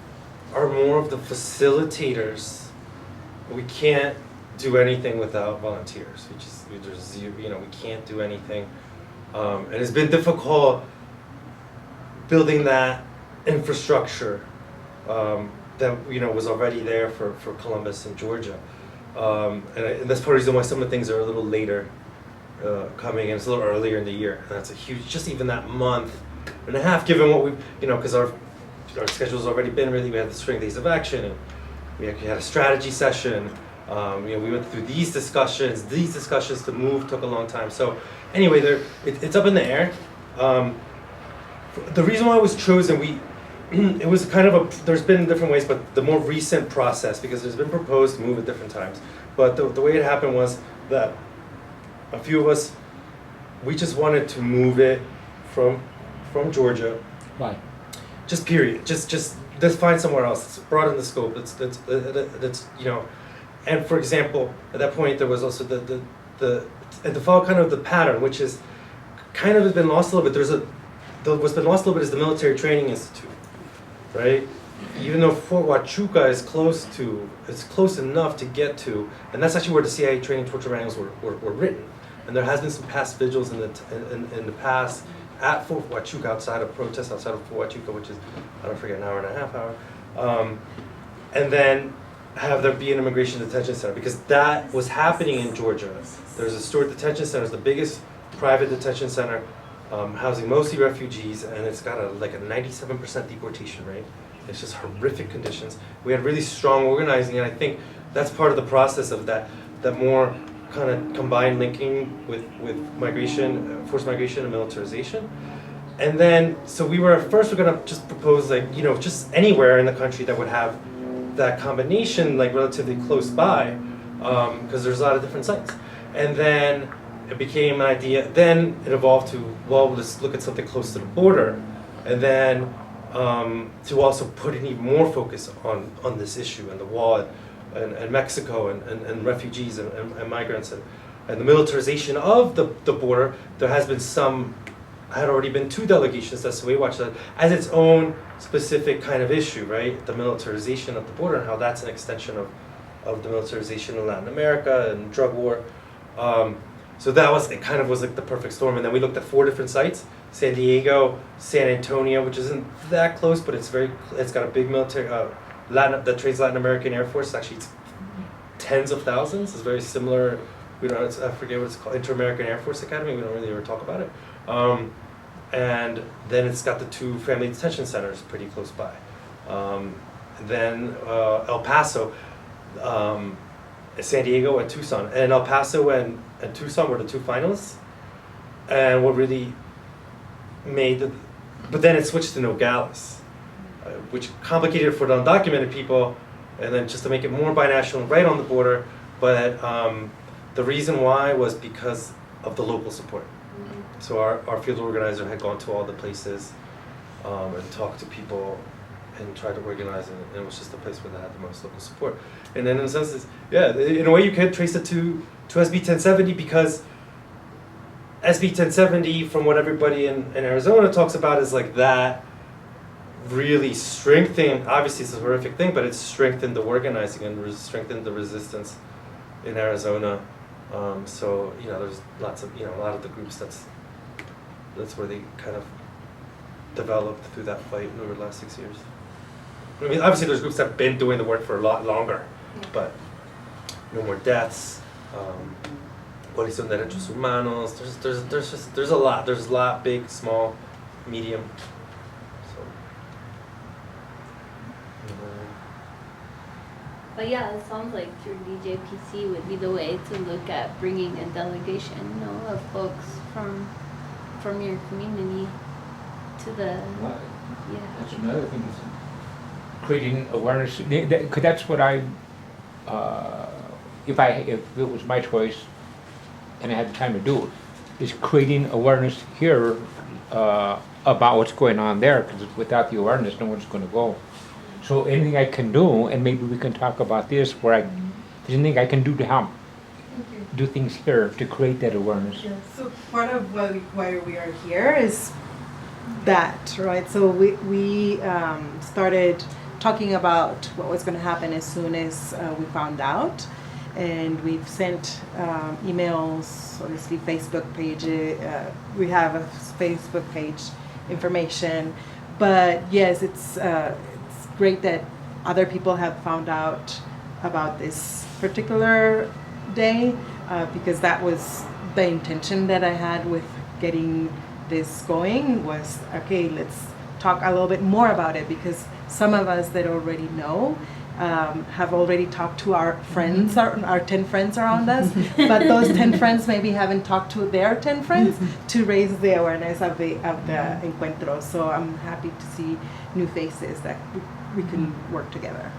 are more of the facilitators. We can't do anything without volunteers. There's zero, you know, we can't do anything, and it's been difficult building that infrastructure that, you know, was already there for Columbus and Georgia, and that's part of the reason why some of the things are a little later coming, and it's a little earlier in the year. And that's a huge, just even that month and a half, given what we've, you know, because our schedule's already been really, we had the spring days of action, and we actually had a strategy session. You know, we went through these discussions to move took a long time. So anyway, it's up in the air. The reason why it was chosen, it was kind of there's been different ways, but the more recent process, because there's been proposed to move at different times. But the way it happened was that a few of us, we just wanted to move it from Georgia. Why? Just period. Just let's find somewhere else. Let's broaden the scope. Let's you know. And for example, at that point there was also and to follow kind of the pattern, which is kind of has been lost a little bit. What's been lost a little bit is the Military Training Institute, right? Even though Fort Huachuca is close enough to get to, and that's actually where the CIA training torture manuals were written. And there has been some past vigils in the past at Fort Huachuca, outside of Fort Huachuca, which is, I don't forget, an hour and a half hour. And then have there be an immigration detention center, because that was happening in Georgia. There's a Stewart Detention Center, it's the biggest private detention center, housing mostly refugees, and it's got a 97% deportation rate. It's just horrific conditions. We had really strong organizing, and I think that's part of the process of that more kind of combined linking with migration, forced migration and militarization. And then, so we're gonna just propose, just anywhere in the country that would have that combination, relatively close by, because there's a lot of different sites. And then it became an idea, then it evolved to, well, let's look at something close to the border, and then to also put an even more focus on this issue and the wall and Mexico and refugees and migrants and the militarization of the border. There has been had already been 2 delegations that SOA watched that as its own specific kind of issue, right? The militarization of the border and how that's an extension of the militarization in Latin America and drug war. So that was, it kind of was like the perfect storm. And then we looked at 4 different sites: San Diego, San Antonio, which isn't that close, but it's got a big military, that trains Latin American Air Force. Actually, it's tens of thousands. It's very similar. I forget what it's called, Inter-American Air Force Academy. We don't really ever talk about it. And then it's got the 2 family detention centers pretty close by. Then El Paso, San Diego, and Tucson. And El Paso and Tucson were the 2 finalists. And what really made but then it switched to Nogales, which complicated it for the undocumented people, and then just to make it more binational right on the border. But the reason why was because of the local support. So our field organizer had gone to all the places and talked to people and tried to organize, and it was just the place where they had the most local support. And then in a sense, in a way you could trace it to SB 1070, because SB 1070, from what everybody in Arizona talks about, is that really strengthened, obviously it's a horrific thing, but it's strengthened the organizing and strengthened the resistance in Arizona. So, there's lots of, a lot of the groups, that's where they kind of developed through that fight over the last 6 years. I mean, obviously there's groups that have been doing the work for a lot longer, but no more deaths, Coalición de Derechos Humanos, there's a lot, big, small, medium. So. But yeah, it sounds like through DJPC would be the way to look at bringing a delegation, you know, of folks from your community to the, yeah. That's another thing, is creating awareness. Because that's what I, if it was my choice and I had the time to do it, is creating awareness here about what's going on there. Because without the awareness, no one's going to go. So anything I can do, and maybe we can talk about this, there's anything I can do to help do things here to create that awareness. Yeah, so part of why we are here is that, right? So we started talking about what was going to happen as soon as we found out, and we've sent emails, obviously Facebook page. We have a Facebook page information, but yes, it's great that other people have found out about this particular day, because that was the intention that I had with getting this going, was, okay, let's talk a little bit more about it, because some of us that already know have already talked to our friends, our 10 friends around us, but those 10 friends maybe haven't talked to their 10 friends to raise the awareness of the Encuentro. So I'm happy to see new faces that we can work together.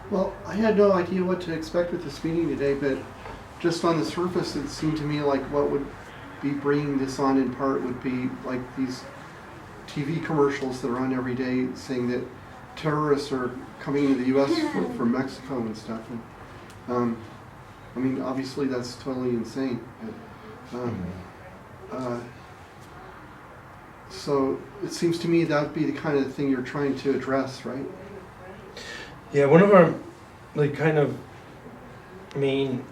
Well, I had no idea what to expect with this meeting today, but just on the surface, it seemed to me like what would be bringing this on in part would be like these TV commercials that are on every day saying that terrorists are coming into the U.S. from Mexico and stuff. And, I mean, obviously that's totally insane. But, so it seems to me that would be the kind of thing you're trying to address, right? Yeah, one of our kind of main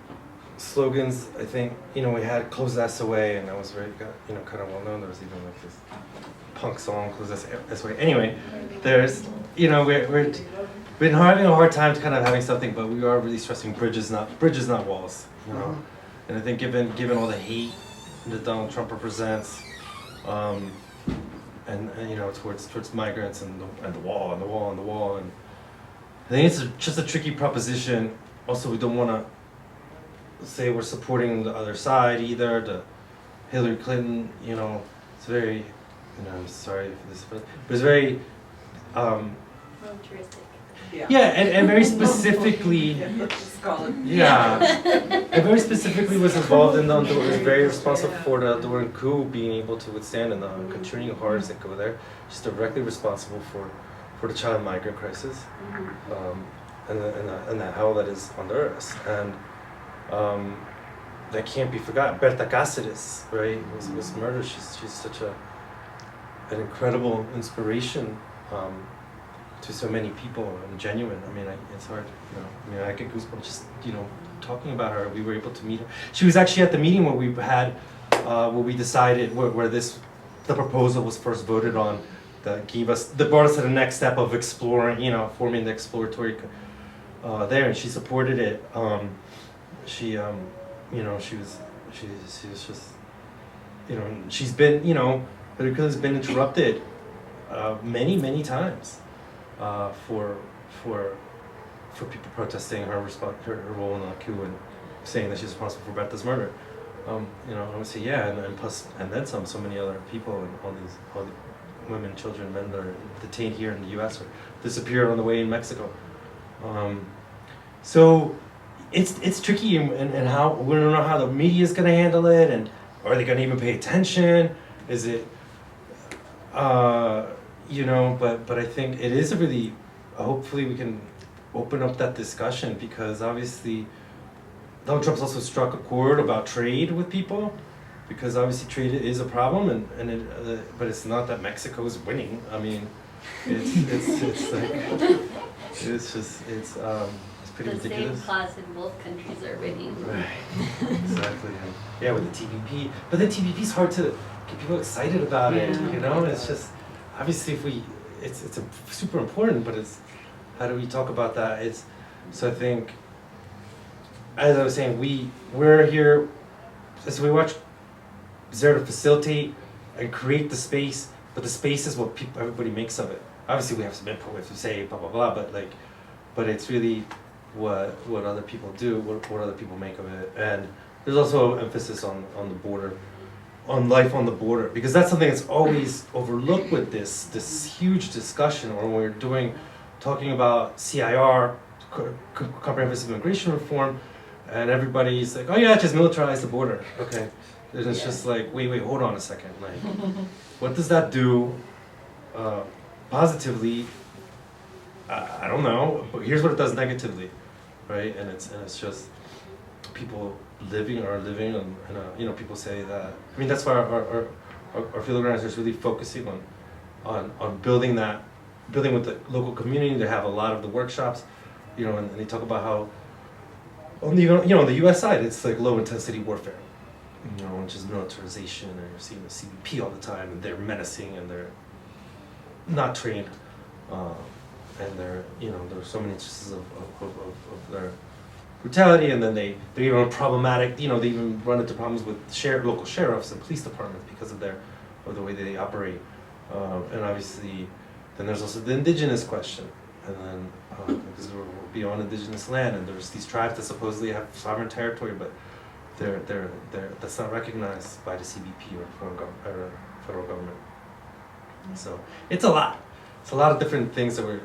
slogans, I think, we had Close the SOA, and that was very, kind of well known. There was even like this punk song, Close the SOA. Anyway, there's, we're been having a hard time kind of having something, but we are really stressing bridges, not walls, And I think given all the hate that Donald Trump represents, and towards migrants and the wall, and I think it's just a tricky proposition. Also, we don't want to say we're supporting the other side either. The Hillary Clinton, it's very, I'm sorry for this, but it's very, militaristic. Yeah, and very specifically, yeah, and very specifically was involved in was very responsible for the during coup being able to withstand and the continuing horrors that go there. She's directly responsible for the child migrant crisis, and the hell that is under us, and that can't be forgotten. Berta Cáceres, right, was murdered. She's such an incredible inspiration to so many people, and genuine. I mean, it's hard, I get goosebumps just, talking about her. We were able to meet her. She was actually at the meeting where we had, where we decided, where the proposal was first voted on, that brought us to the next step of exploring, forming the exploratory there, and she supported it. She was just, she's been, has been interrupted many times for people protesting her role in the coup and saying that she's responsible for Berta's murder. I would say yeah, and plus and then some. So many other people and all the women, children, men that are detained here in the U.S. or disappeared on the way in Mexico. So it's tricky, and how we don't know how the media is going to handle it, and are they going to even pay attention? Is it, but I think it is a really, hopefully we can open up that discussion, because obviously Donald Trump's also struck a chord about trade with people, because obviously trade is a problem, but it's not that Mexico's winning. I mean, it's like it's pretty ridiculous. The same class in both countries are winning. Right. Exactly. Yeah, with the TPP, but the TPP's hard to get people excited about it. It's just obviously it's super important, but it's how do we talk about that? So I think, as I was saying, we're here, as we watch there to facilitate and create the space, but the space is what everybody makes of it. Obviously, we have some input, we have to say blah blah blah, but but it's really what other people do, what other people make of it. And there's also emphasis on the border, on life on the border, because that's something that's always overlooked with this huge discussion, or when we're talking about CIR, comprehensive immigration reform, and everybody's like, oh yeah, just militarize the border. Okay, and it's just like, wait, hold on a second. Like, what does that do positively? I don't know, but here's what it does negatively, right? And it's just people living, and you know, people say that. I mean, that's why our field organizers is really focusing on building with the local community. They have a lot of the workshops, you know, and they talk about how on the on the U.S. side, it's like low intensity warfare, you know, which is militarization, and you're seeing the CBP all the time, and they're menacing, and they're not trained, and they're, you know, there's so many instances of their brutality, and then they're even problematic. You know, they even run into problems with local sheriffs and police departments because of the way they operate, and obviously, then there's also the indigenous question, and then because we're beyond indigenous land, and there's these tribes that supposedly have sovereign territory, but they're that's not recognized by the CBP or federal government. So it's a lot. It's a lot of different things that we're,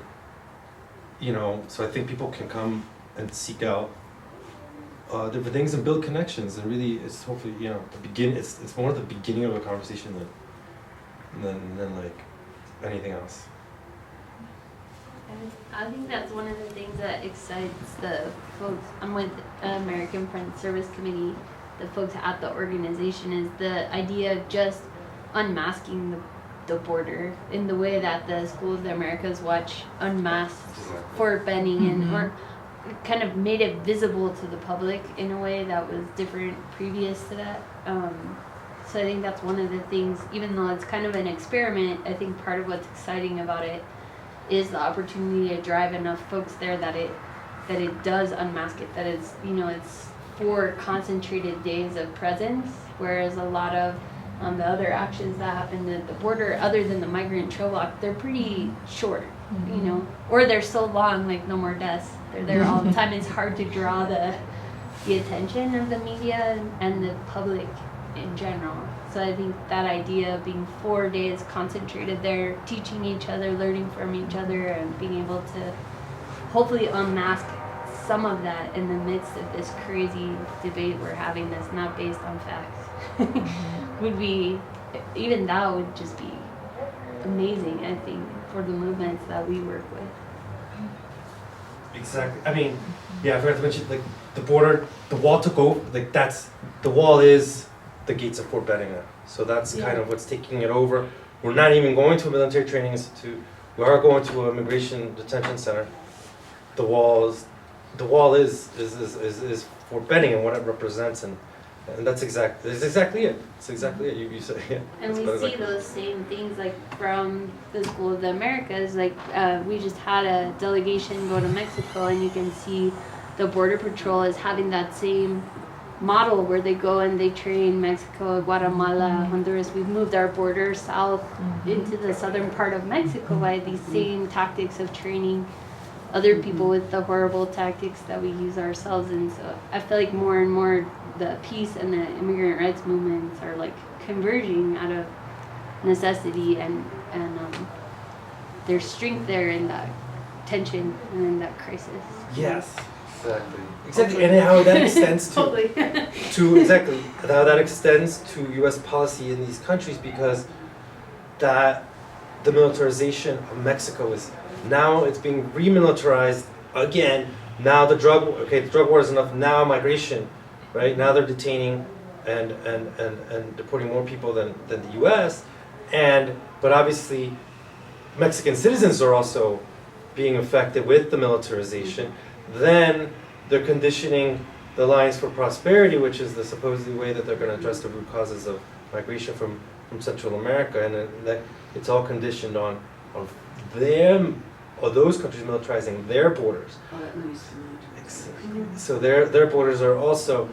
you know. So I think people can come and seek out different things and build connections, and really, it's hopefully, you know, it's more the beginning of a conversation than like anything else. I think that's one of the things that excites the folks. I'm with American Friends Service Committee. The folks at the organization is the idea of just unmasking the border in the way that the Schools of the Americas watch unmasked Fort Benning, and or kind of made it visible to the public in a way that was different previous to that. So I think that's one of the things, even though it's kind of an experiment, I think part of what's exciting about it is the opportunity to drive enough folks there that it does unmask it, that it's, you know, it's 4 concentrated days of presence, whereas a lot of the other actions that happen at the border, other than the migrant trail walk, they're pretty short, you know, or they're so long, like No More Deaths. They're there all the time. It's hard to draw the attention of the media and the public in general. So I think that idea of being 4 days concentrated there, teaching each other, learning from each other, and being able to hopefully unmask some of that in the midst of this crazy debate we're having that's not based on facts would be, even that would just be amazing, I think, for the movements that we work with. Exactly. I mean, yeah, I forgot to mention, like, the border, the wall took over, like, the wall is the gates of Fort Benning now. So that's kind of what's taking it over. We're not even going to a military training institute. We are going to an immigration detention center. The wall is Fort Benning and what it represents, and that's exactly it. It's exactly it. You say it. And we see those same things, like from the School of the Americas. Like we just had a delegation go to Mexico, and you can see the Border Patrol is having that same model where they go and they train Mexico, Guatemala, Honduras. We've moved our border south into the southern part of Mexico by these same tactics of training other people with the horrible tactics that we use ourselves. And so I feel like more and more the peace and the immigrant rights movements are like converging out of necessity, and there's strength there in that tension and in that crisis. Yes. Exactly, and how that extends to exactly how that extends to U.S. policy in these countries, because the militarization of Mexico is now, it's being remilitarized again. Now the drug war is enough. Now migration, right? Now they're detaining and deporting more people than the U.S. But obviously Mexican citizens are also being affected with the militarization. Then they're conditioning the Alliance for Prosperity, which is the supposedly way that they're going to address the root causes of migration from Central America, and that it's all conditioned on them or those countries militarizing their borders. So their borders are also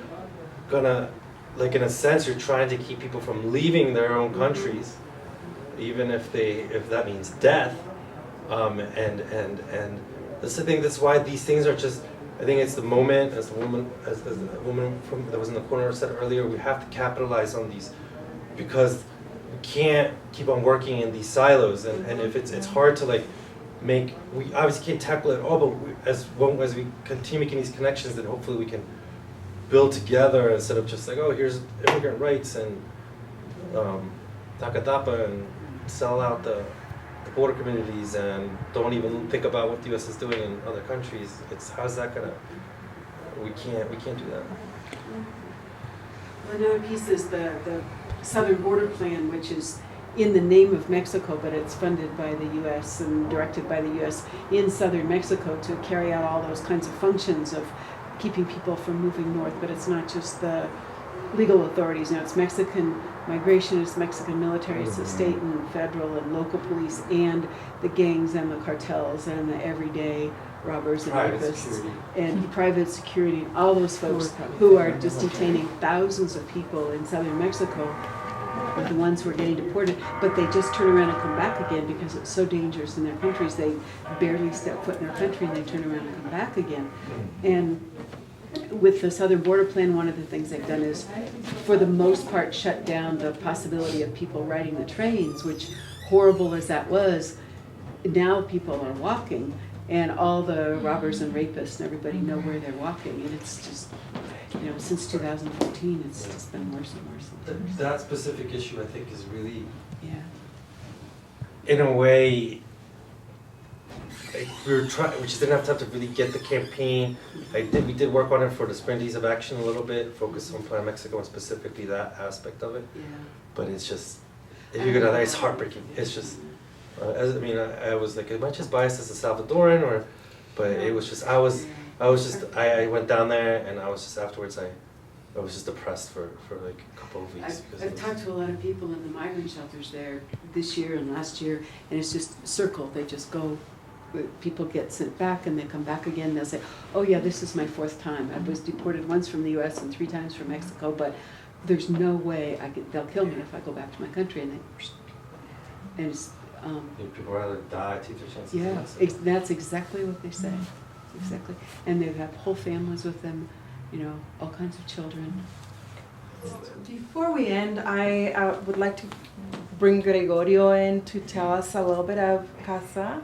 gonna, like, in a sense, you're trying to keep people from leaving their own countries, even if that means death, and That's the thing. That's why these things are just. I think it's the moment, as the woman that was in the corner said earlier. We have to capitalize on these, because we can't keep on working in these silos. And if it's hard to like make. We obviously can't tackle it all, but as we continue making these connections, then hopefully we can build together instead of just like, oh, here's immigrant rights and taka and sell out the border communities and don't even think about what the U.S. is doing in other countries. It's how's that gonna? We can't do that. Well, another piece is the Southern Border Plan, which is in the name of Mexico, but it's funded by the U.S. and directed by the U.S. in southern Mexico to carry out all those kinds of functions of keeping people from moving north. But it's not just the legal authorities. Now it's Mexican migration, it's Mexican military, it's the state and federal and local police, and the gangs and the cartels and the everyday robbers and rapists and private security, and all those folks who are just detaining thousands of people in southern Mexico, are the ones who are getting deported, but they just turn around and come back again because it's so dangerous in their countries. They barely step foot in their country and they turn around and come back again. And with the Southern Border Plan, one of the things they've done is, for the most part, shut down the possibility of people riding the trains, which, horrible as that was, now people are walking, and all the robbers and rapists and everybody know where they're walking, and it's just, you know, since 2014, it's just been worse and worse and worse. That specific issue, I think, is really, in a way, like, we just didn't have time to really get the campaign. We did work on it for the Sprint Days of Action a little bit, focus on Plan Mexico and specifically that aspect of it. Yeah. But it's just, if you go down there, it's heartbreaking. It's just, I was like, am I just biased as a Salvadoran, or? But it was just, I went down there and I was just afterwards, I was just depressed for like a couple of weeks. I've talked to a lot of people in the migrant shelters there this year and last year, and it's just circled. They just go. People get sent back and they come back again. They'll say, oh yeah, this is my fourth time. I was deported once from the U.S. and 3 times from Mexico, but there's no way they'll kill me if I go back to my country. And it's, people rather die, take their chances. Yeah, that's exactly what they say. Exactly. And they have whole families with them, you know, all kinds of children. Before we end, I would like to bring Gregorio in to tell us a little bit of Casa,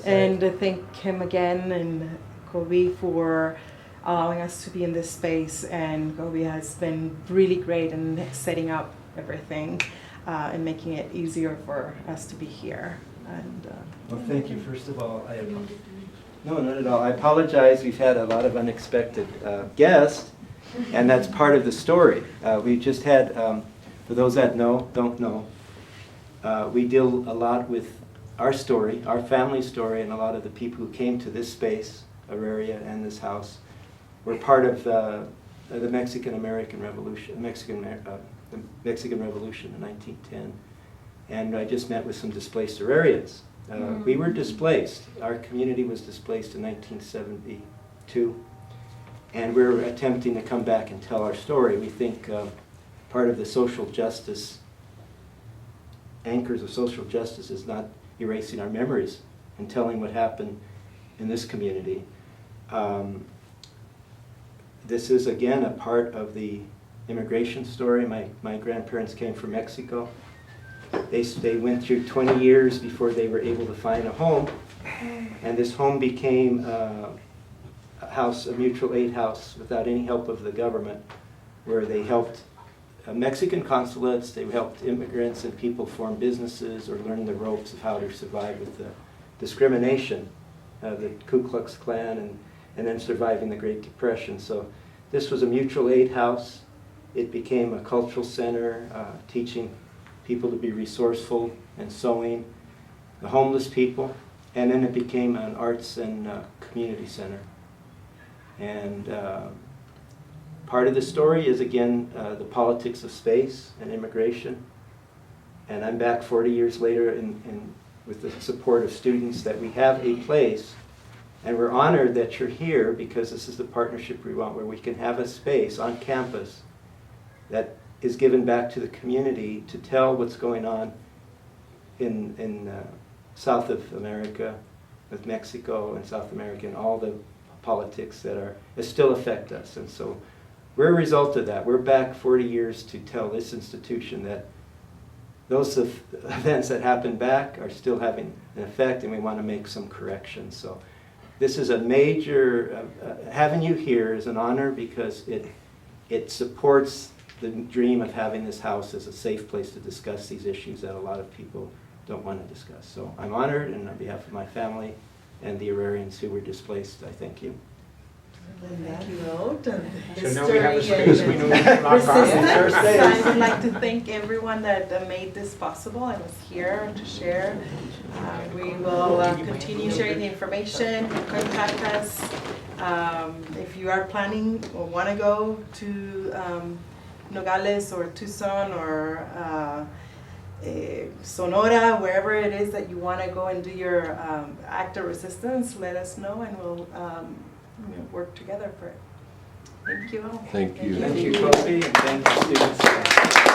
and thank him again and Kobe for allowing us to be in this space. And Kobe has been really great in setting up everything and making it easier for us to be here. And well, thank you. First of all, no, not at all. I apologize. We've had a lot of unexpected guests. And that's part of the story. We just had, for those that don't know, we deal a lot with our story, our family story, and a lot of the people who came to this space, Auraria, and this house, were part of the Mexican-American Revolution, the Mexican Revolution in 1910. And I just met with some displaced Aurarians. We were displaced. Our community was displaced in 1972. And we're attempting to come back and tell our story. We think part of the social justice, anchors of social justice, is not erasing our memories and telling what happened in this community. This is, again, a part of the immigration story. My grandparents came from Mexico. They went through 20 years before they were able to find a home. And this home became a mutual aid house without any help of the government, where they helped Mexican consulates, they helped immigrants and people form businesses or learn the ropes of how to survive with the discrimination of the Ku Klux Klan and then surviving the Great Depression. So this was a mutual aid house. It became a cultural center, teaching people to be resourceful and sewing, the homeless people, and then it became an arts and community center. And part of the story is, again, the politics of space and immigration. And I'm back 40 years later with the support of students that we have a place. And we're honored that you're here because this is the partnership we want, where we can have a space on campus that is given back to the community to tell what's going on in South of America, with Mexico and South America and all the politics that still affect us. And so we're a result of that. We're back 40 years to tell this institution that those events that happened back are still having an effect, and we want to make some corrections. So this is a major, having you here is an honor because it supports the dream of having this house as a safe place to discuss these issues that a lot of people don't want to discuss. So I'm honored, and on behalf of my family and the Irarians who were displaced, I thank you. Thank you, Old. So now we have a space we know we can rock on. I would like to thank everyone that made this possible and was here to share. We will continue sharing the information. Contact us. If you are planning or want to go to Nogales or Tucson or Sonora, wherever it is that you want to go and do your act of resistance, let us know and we'll work together for it. Thank you all. Thank you. Thank you, Kofi, and thank you, students.